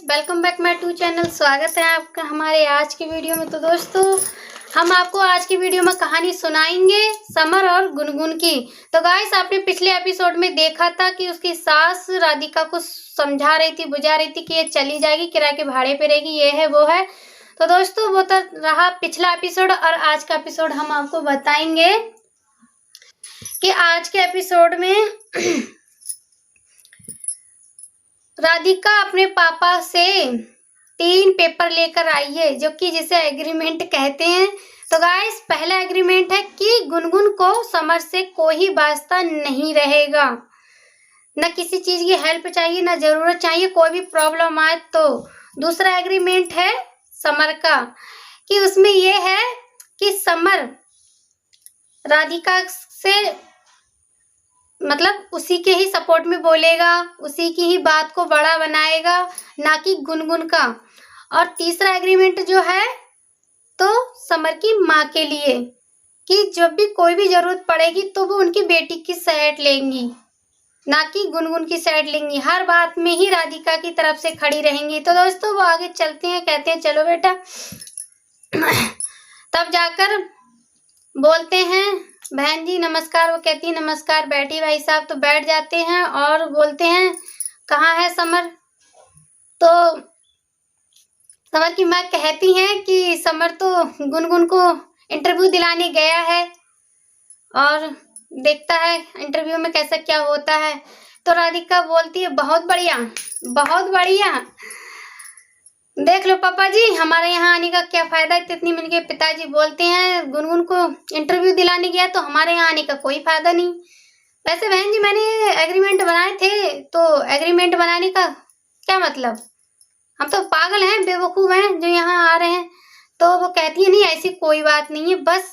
Welcome back my to channel. स्वागत है आपका हमारे आज की वीडियो में। तो दोस्तों, हम आपको आज की वीडियो में कहानी सुनाएंगे समर और गुनगुन की। तो गाइस, आपने पिछले एपिसोड में देखा था कि उसकी सास राधिका को समझा रही थी, बुझा रही थी कि ये चली जाएगी, किराए के भाड़े पे रहेगी, ये है वो है। तो दोस्तों, वो तो रहा पिछला एपिसोड और आज का एपिसोड हम आपको बताएंगे कि आज के एपिसोड में राधिका अपने पापा से 3 पेपर लेकर आई है, जो कि जिसे एग्रीमेंट कहते हैं। तो गाइस, पहला एग्रीमेंट है कि गुनगुन को समर से कोई वास्ता नहीं रहेगा, न किसी चीज की हेल्प चाहिए, न जरूरत चाहिए, कोई भी प्रॉब्लम आए तो। दूसरा एग्रीमेंट है समर का, कि उसमें ये है कि समर राधिका से मतलब उसी के ही सपोर्ट में बोलेगा, उसी की ही बात को बड़ा बनाएगा, ना कि गुनगुन का। और तीसरा एग्रीमेंट जो है तो समर की माँ के लिए, कि जब भी कोई भी जरूरत पड़ेगी तो वो उनकी बेटी की साइड लेंगी, ना कि गुनगुन की साइड लेंगी। हर बात में ही राधिका की तरफ से खड़ी रहेंगी। तो दोस्तों, वो आगे चलते हैं, कहते हैं चलो बेटा। तब जाकर बोलते हैं बहन जी नमस्कार। वो कहती है नमस्कार, बैठी भाई साहब। तो बैठ जाते हैं और बोलते हैं कहाँ है समर। तो समर की माँ कहती है कि समर तो गुनगुन को इंटरव्यू दिलाने गया है और देखता है इंटरव्यू में कैसा क्या होता है। तो राधिका बोलती है बहुत बढ़िया, बहुत बढ़िया। देख लो पापा जी, हमारे यहाँ आने का क्या फायदा। इतनी मिल के पिताजी बोलते हैं गुनगुन को इंटरव्यू दिलाने गया तो हमारे यहाँ आने का कोई फायदा नहीं। वैसे बहन जी, मैंने एग्रीमेंट बनाए थे, तो एग्रीमेंट बनाने का क्या मतलब? हम तो पागल हैं, बेवकूफ हैं जो यहाँ आ रहे हैं। तो वो कहती है नहीं, ऐसी कोई बात नहीं है, बस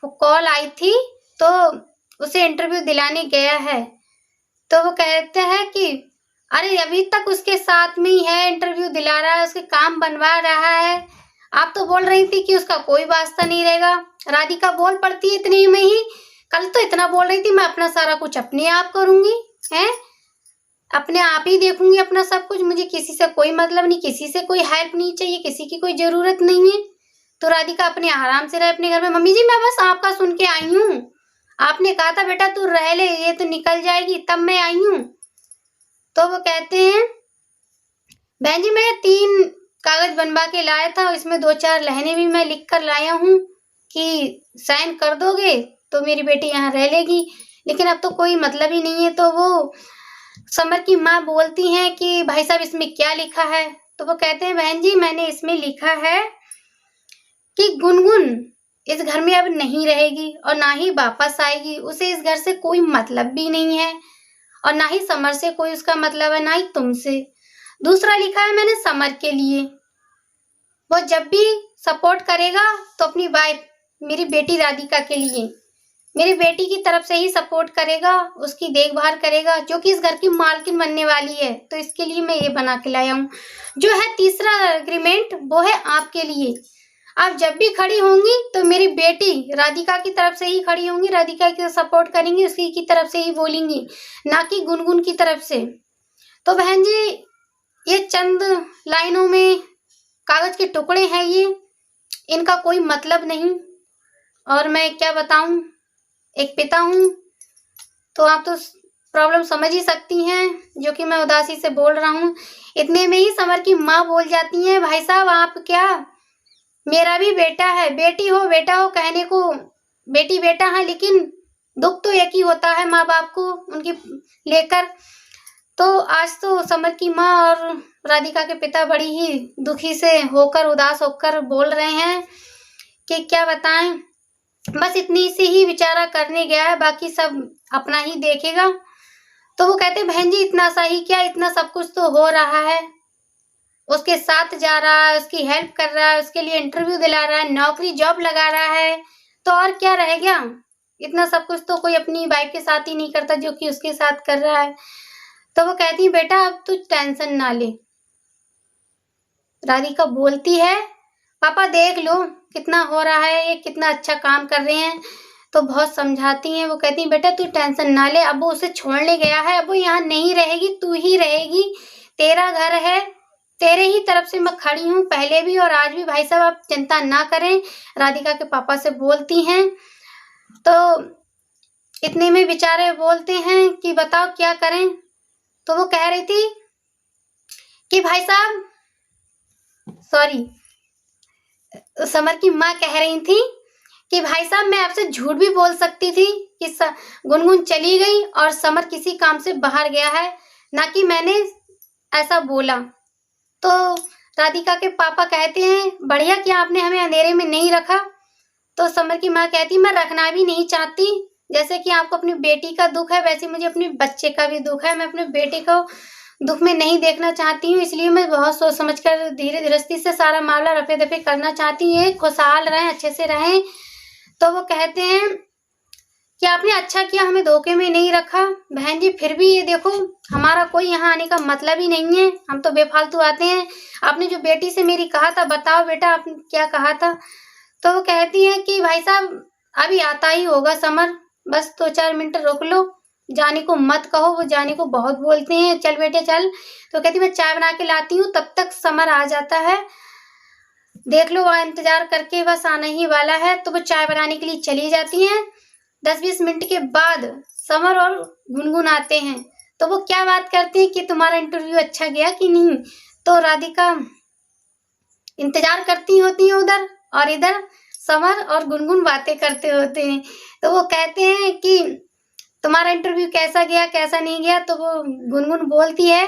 वो कॉल आई थी तो उसे इंटरव्यू दिलाने गया है। तो वो कहते हैं कि अरे अभी तक उसके साथ में ही है, इंटरव्यू दिला रहा है, उसके काम बनवा रहा है। आप तो बोल रही थी कि उसका कोई वास्ता नहीं रहेगा। राधिका बोल पड़ती है इतने में ही, कल तो इतना बोल रही थी मैं अपना सारा कुछ अपने आप करूंगी, हैं अपने आप ही देखूंगी अपना सब कुछ, मुझे किसी से कोई मतलब नहीं, किसी से कोई हेल्प नहीं चाहिए, किसी की कोई जरूरत नहीं है। तो राधिका अपने आराम से रहे अपने घर में। मम्मी जी, मैं बस आपका सुन के आई हूँ, आपने कहा था बेटा तू रह ले, ये तो निकल जाएगी, तब मैं आई हूँ। तो वो कहते हैं बहन जी, मैं 3 कागज बनवा के लाया था, इसमें 2-4 लहने भी मैं लिख कर लाया हूँ कि साइन कर दोगे तो मेरी बेटी यहाँ रह लेगी, लेकिन अब तो कोई मतलब ही नहीं है। तो वो समर की माँ बोलती हैं कि भाई साहब इसमें क्या लिखा है? तो वो कहते हैं बहन जी, मैंने इसमें लिखा है कि गुनगुन इस घर में अब नहीं रहेगी और ना ही वापस आएगी, उसे इस घर से कोई मतलब भी नहीं है और ना ही समर से कोई उसका मतलब है, ना ही तुमसे। दूसरा लिखा है मैंने समर के लिए, वो जब भी सपोर्ट करेगा तो अपनी वाइफ मेरी बेटी राधिका के लिए, मेरी बेटी की तरफ से ही सपोर्ट करेगा, उसकी देखभाल करेगा, जो कि इस घर की मालकिन बनने वाली है। तो इसके लिए मैं ये बना के लाया हूँ। जो है तीसरा एग्रीमेंट, वो है आपके लिए। आप जब भी खड़ी होंगी तो मेरी बेटी राधिका की तरफ से ही खड़ी होंगी, राधिका की सपोर्ट करेंगी, उसकी की तरफ से ही बोलेंगी, ना कि गुनगुन की तरफ से। तो बहन जी, ये चंद लाइनों में कागज के टुकड़े हैं, ये इनका कोई मतलब नहीं। और मैं क्या बताऊं, एक पिता हूं तो आप तो प्रॉब्लम समझ ही सकती हैं जो कि मैं उदासी से बोल रहा हूं। इतने में ही समर की माँ बोल जाती हैं भाई साहब आप क्या, मेरा भी बेटा है, बेटी हो बेटा हो कहने को बेटी बेटा है, लेकिन दुख तो एक ही होता है माँ बाप को उनकी लेकर। तो आज तो समर की माँ और राधिका के पिता बड़ी ही दुखी से होकर, उदास होकर बोल रहे हैं कि क्या बताएं, बस इतनी से ही विचारा करने गया है, बाकी सब अपना ही देखेगा। तो वो कहते बहन जी इतना सा ही क्या, इतना सब कुछ तो हो रहा है, उसके साथ जा रहा है, उसकी हेल्प कर रहा है, उसके लिए इंटरव्यू दिला रहा है, नौकरी जॉब लगा रहा है, तो और क्या रह गया। इतना सब कुछ तो कोई अपनी वाइफ के साथ ही नहीं करता जो कि उसके साथ कर रहा है। तो वो कहती है बेटा अब तू टेंशन ना ले। राधिका बोलती है पापा देख लो कितना हो रहा है, ये कितना अच्छा काम कर रहे हैं। तो बहुत समझाती हैं। वो कहती है बेटा तू टेंशन ना ले, अब वो उसे छोड़ने गया है, अब वो यहाँ नहीं रहेगी, तू ही रहेगी, तेरा घर है, तेरे ही तरफ से मैं खड़ी हूँ, पहले भी और आज भी भाई साहब, आप चिंता ना करें। राधिका के पापा से बोलती हैं तो इतने में बेचारे बोलते हैं कि बताओ क्या करें। तो वो कह रही थी कि भाई साहब, सॉरी, समर की माँ कह रही थी कि भाई साहब मैं आपसे झूठ भी बोल सकती थी कि गुनगुन चली गई और समर किसी काम से बाहर गया है, ना कि मैंने ऐसा बोला। तो राधिका के पापा कहते हैं बढ़िया किया आपने हमें अंधेरे में नहीं रखा। तो समर की माँ कहती मैं रखना भी नहीं चाहती, जैसे कि आपको अपनी बेटी का दुख है वैसे मुझे अपने बच्चे का भी दुख है। मैं अपने बेटे को दुख में नहीं देखना चाहती हूँ, इसलिए मैं बहुत सोच समझकर धीरे धीरे से सारा मामला रफे दफे करना चाहती हूँ, खुशहाल रहें, अच्छे से रहें। तो वो कहते हैं कि आपने अच्छा किया हमें धोखे में नहीं रखा। बहन जी फिर भी ये देखो, हमारा कोई यहाँ आने का मतलब ही नहीं है, हम तो बेफालतू आते हैं। आपने जो बेटी से मेरी कहा था, बताओ बेटा आपने क्या कहा था। तो वो कहती है कि भाई साहब अभी आता ही होगा समर, बस 2-4 मिनट रोक लो, जाने को मत कहो, वो जाने को बहुत बोलते हैं, चल बेटे चल। तो कहती मैं चाय बना के लाती हूँ, तब तक समर आ जाता है, देख लो वहाँ इंतजार करके बस आना ही वाला है। तो वो चाय बनाने के लिए चली जाती हैं। 10-20 मिनट के बाद समर और गुनगुन आते हैं। तो वो क्या बात करते हैं कि तुम्हारा इंटरव्यू अच्छा गया कि नहीं। तो राधिका इंतजार करती होती है उधर, और इधर समर और गुनगुन बातें करते होते हैं। तो वो कहते हैं कि तुम्हारा इंटरव्यू कैसा गया कैसा नहीं गया। तो वो गुनगुन बोलती है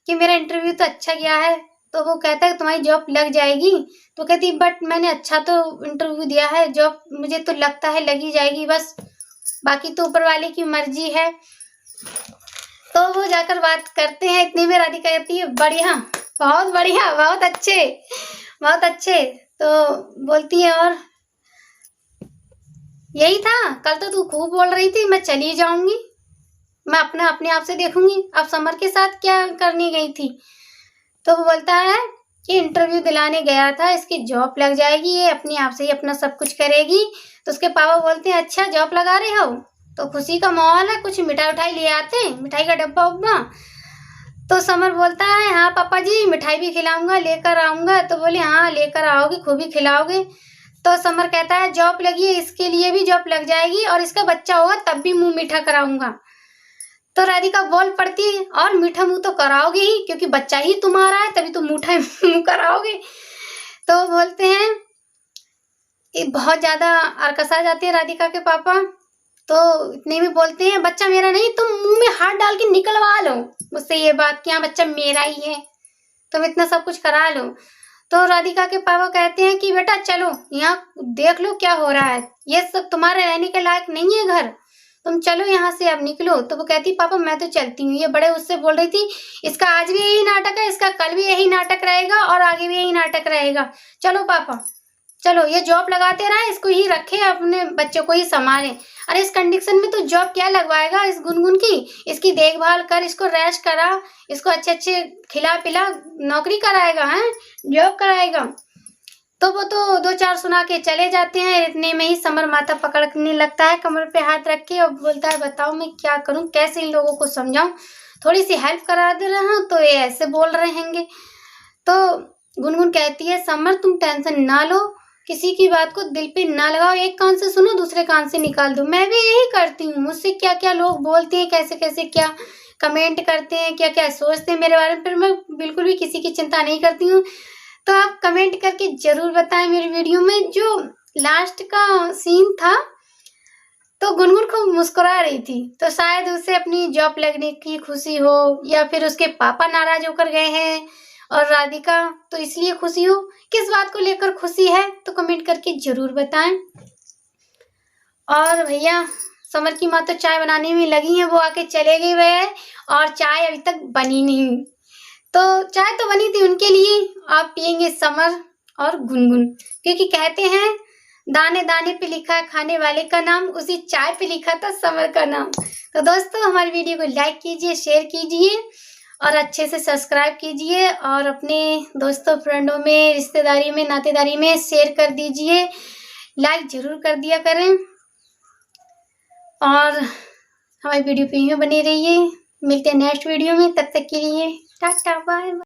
कि मेरा इंटरव्यू तो अच्छा गया है। तो वो कहता है तुम्हारी जॉब लग जाएगी। तो कहती बट मैंने अच्छा तो इंटरव्यू दिया है, जॉब मुझे तो लगता है लगी जाएगी, बस बाकी तो ऊपर वाले की मर्जी है। तो वो जाकर बात करते हैं, इतनी में राधिका कहती है बढ़िया, बहुत बढ़िया, बहुत अच्छे, बहुत अच्छे। तो बोलती है और यही था, कल तो तू खूब बोल रही थी मैं चली जाऊंगी, मैं अपने आप से देखूंगी, अब समर के साथ क्या करने गई थी। तो वो बोलता है कि इंटरव्यू दिलाने गया था, इसकी जॉब लग जाएगी, ये अपने आप से ही अपना सब कुछ करेगी। तो उसके पापा बोलते हैं अच्छा जॉब लगा रहे हो, तो खुशी का माहौल है, कुछ मिठाई उठाई ले आते हैं, मिठाई का डब्बा उब्बा। तो समर बोलता है हाँ पापा जी मिठाई भी खिलाऊंगा, लेकर आऊंगा। तो बोले हाँ लेकर आओगे, खूब ही खिलाओगे। तो समर कहता है जॉब लगी है, इसके लिए भी जॉब लग जाएगी, और इसका बच्चा होगा तब भी मुंह मीठा कराऊंगा। तो राधिका बोल पड़ती है और मीठा मुंह तो कराओगे ही, क्योंकि बच्चा ही तुम्हारा है, तभी तो मीठा मुंह कराओगे। तो बोलते हैं बहुत ज्यादा अरकसा जाते हैं राधिका के पापा। तो इतने में बोलते हैं बच्चा मेरा नहीं, तुम मुंह में हाथ डाल के निकलवा लो मुझसे ये बात कि हाँ बच्चा मेरा ही है, तुम इतना सब कुछ करा लो। तो राधिका के पापा कहते हैं कि बेटा चलो यहाँ देख लो क्या हो रहा है, ये सब तुम्हारे रहने के लायक नहीं है घर, तुम चलो यहाँ से अब निकलो। तो वो कहती पापा मैं तो चलती हूँ। ये बड़े उससे बोल रही थी इसका आज भी यही नाटक है, इसका कल भी यही नाटक रहेगा और आगे भी यही नाटक रहेगा, चलो पापा चलो, ये जॉब लगाते रहे, इसको ही रखे, अपने बच्चों को ही संभाले। अरे इस कंडीशन में तो जॉब क्या लगवाएगा इस गुनगुन की, इसकी देखभाल कर, इसको रेस्ट करा, इसको अच्छे अच्छे खिला पिला, नौकरी कराएगा है, जॉब कराएगा। तो वो तो 2-4 सुना के चले जाते हैं। इतने में ही समर माथा पकड़ने लगता है कमर पे हाथ रख के और बोलता है बताओ मैं क्या करूं, कैसे इन लोगों को समझाऊं, थोड़ी सी हेल्प करा दे रहा हूं तो ये ऐसे बोल रहे हैंगे। तो गुनगुन कहती है समर तुम टेंशन ना लो, किसी की बात को दिल पे ना लगाओ, एक कान से सुनो दूसरे कान से निकाल दो। मैं भी यही करती हूँ, मुझसे क्या क्या लोग बोलते हैं, कैसे कैसे क्या कमेंट करते हैं, क्या क्या सोचते हैं मेरे बारे में, फिर मैं बिल्कुल भी किसी की चिंता नहीं करती हूँ। तो आप कमेंट करके जरूर बताएं मेरी वीडियो में जो लास्ट का सीन था, तो गुनगुन खूब मुस्कुरा रही थी, तो शायद उसे अपनी जॉब लगने की खुशी हो, या फिर उसके पापा नाराज होकर गए हैं और राधिका तो इसलिए खुशी हो, किस बात को लेकर खुशी है तो कमेंट करके जरूर बताएं। और भैया समर की माँ तो चाय बनाने में लगी है, वो आके चले गए हुए हैं और चाय अभी तक बनी नहीं। तो चाय तो बनी थी उनके लिए, आप पियेंगे समर और गुनगुन, क्योंकि कहते हैं दाने दाने पे लिखा है खाने वाले का नाम, उसी चाय पे लिखा था समर का नाम। तो दोस्तों हमारी वीडियो को लाइक कीजिए, शेयर कीजिए और अच्छे से सब्सक्राइब कीजिए, और अपने दोस्तों फ्रेंडों में, रिश्तेदारी में, नातेदारी में शेयर कर दीजिए, लाइक जरूर कर दिया करें, और हमारी वीडियो पे ही बने रहिए। मिलते हैं नेक्स्ट वीडियो में, तब तक के लिए टाटा बाय।